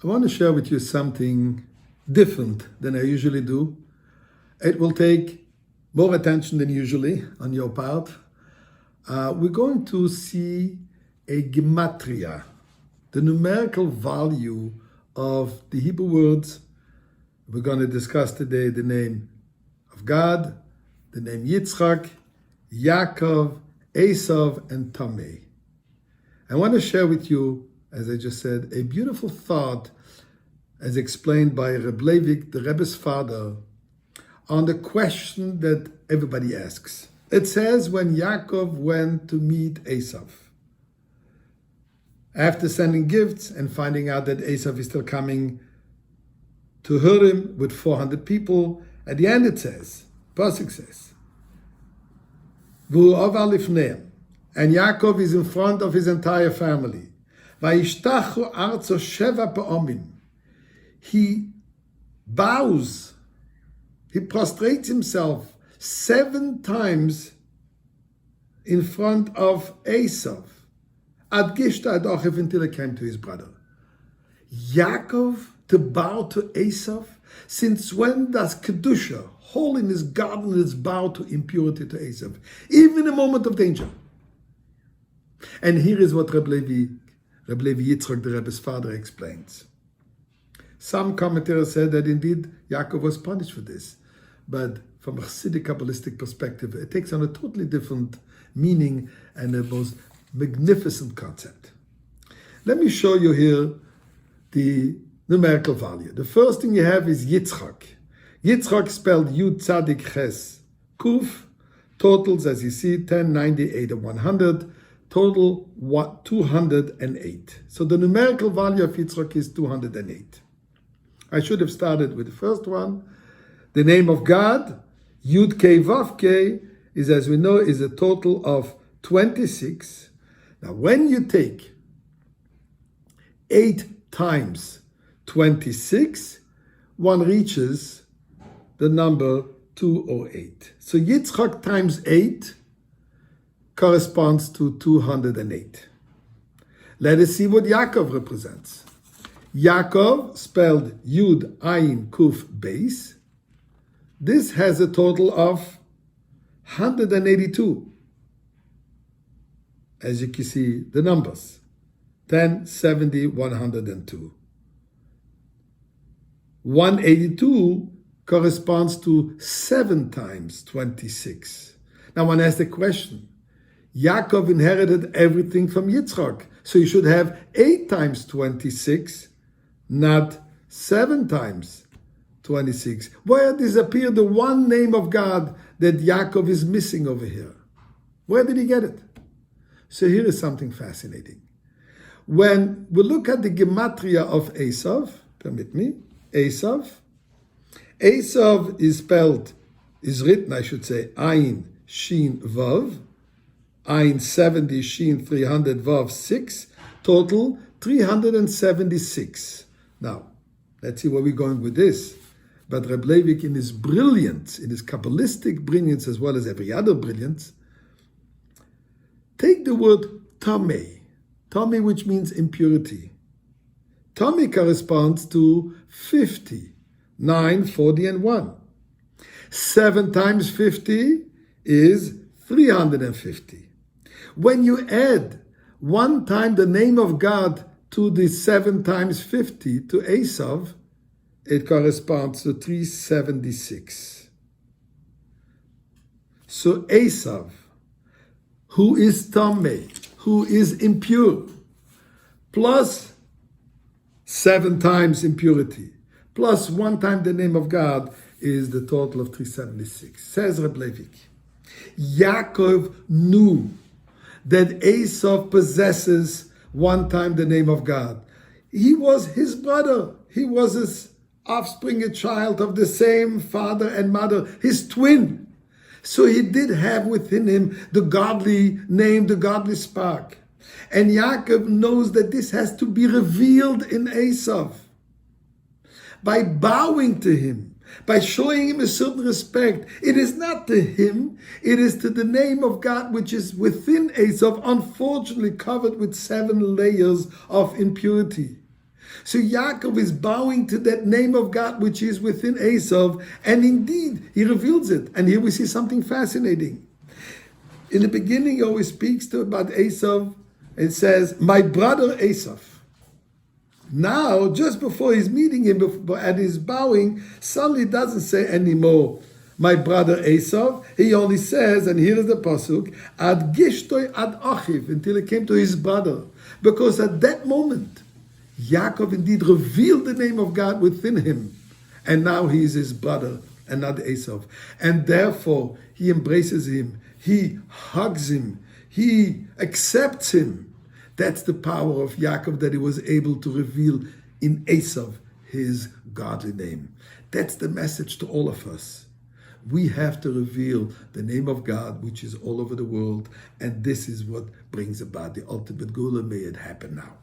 I want to share with you something different than I usually do. It will take more attention than usually on your part. We're going to see a gematria, the numerical value of the Hebrew words. We're going to discuss today the name of God, the name Yitzchak, Yacov, Eissav, and Tameh. I want to share with you, as I just said, a beautiful thought as explained by Reb Leivik, the Rebbe's father, on the question that everybody asks. It says when Yacov went to meet Eissav, after sending gifts and finding out that Eissav is still coming to hurt him with 400 people, at the end it says, Pasuk says, V'hu avar lifneim, and Yaakov is in front of his entire family. Vayishtachu arzo sheva pa'omim. He bows, he prostrates himself 7 times in front of Eissav. Ad gishta adochev, until he came to his brother. Yaakov to bow to Eissav? Since when does Kedusha, holiness, godliness, bow to impurity to Eissav? Even in a moment of danger. And here is what Rabbi Yitzchak, the Rebbe's father, explains. Some commentators said that indeed Yaakov was punished for this. But from a Chassidic Kabbalistic perspective, it takes on a totally different meaning and a most magnificent concept. Let me show you here the numerical value. The first thing you have is Yitzchak. Yitzchak spelled Yud Tzadik Ches Kuf. Totals, as you see, 10, 90, 80, 100. Total 208. So the numerical value of Yitzchak is 208. I should have started with the first one. The name of God, Yud Kei Vav Kei, is, as we know, is a total of 26. Now, when you take 8 times 26, one reaches the number 208. So Yitzchak times 8 corresponds to 208. Let us see what Yacov represents. Yacov, spelled Yud Ayin Kuf Beis. This has a total of 182. As you can see, the numbers 10, 70, 102. 182 corresponds to 7 times 26. Now one asks the question, Yaakov inherited everything from Yitzchak, so he should have 8 times 26, not 7 times 26. Where disappeared the one name of God that Yaakov is missing over here? Where did he get it? So here is something fascinating. When we look at the gematria of Eissav, permit me, Eissav is written, I should say, Ayin Shin Vav, Ayin 70, Shin 300, Vav 6, total 376. Now, let's see where we're going with this. But Reb Leivik, in his brilliance, in his Kabbalistic brilliance as well as every other brilliance, take the word Tameh. Tameh, which means impurity. Tameh corresponds to 50, 9, 40, and 1. 7 times 50 is 350. When you add 1 time the name of God to the 7 times 50 to Eissav, it corresponds to 376. So Eissav, who is Tameh, who is impure, plus 7 times impurity, plus 1 time the name of God, is the total of 376. Says Reb Leivik, Yaakov knew that Eissav possesses 1 time the name of God. He was his brother. He was his offspring, a child of the same father and mother, his twin. So he did have within him the godly name, the godly spark. And Yaakov knows that this has to be revealed in Eissav. By bowing to him, by showing him a certain respect. It is not to him, it is to the name of God which is within Eissav, unfortunately covered with 7 layers of impurity. So Yaakov is bowing to that name of God which is within Eissav, and indeed he reveals it. And here we see something fascinating. In the beginning, he always speaks about Eissav and says, "My brother Eissav." Now, just before he's meeting him and he's bowing, suddenly he doesn't say anymore, "My brother Eissav." He only says, and here is the pasuk, "Ad gishtoi ad achiv," until he came to his brother. Because at that moment, Yaakov indeed revealed the name of God within him. And now he is his brother and not Eissav. And therefore, he embraces him. He hugs him. He accepts him. That's the power of Yaakov, that he was able to reveal in Eissav his godly name. That's the message to all of us. We have to reveal the name of God, which is all over the world. And this is what brings about the ultimate Gula. May it happen now.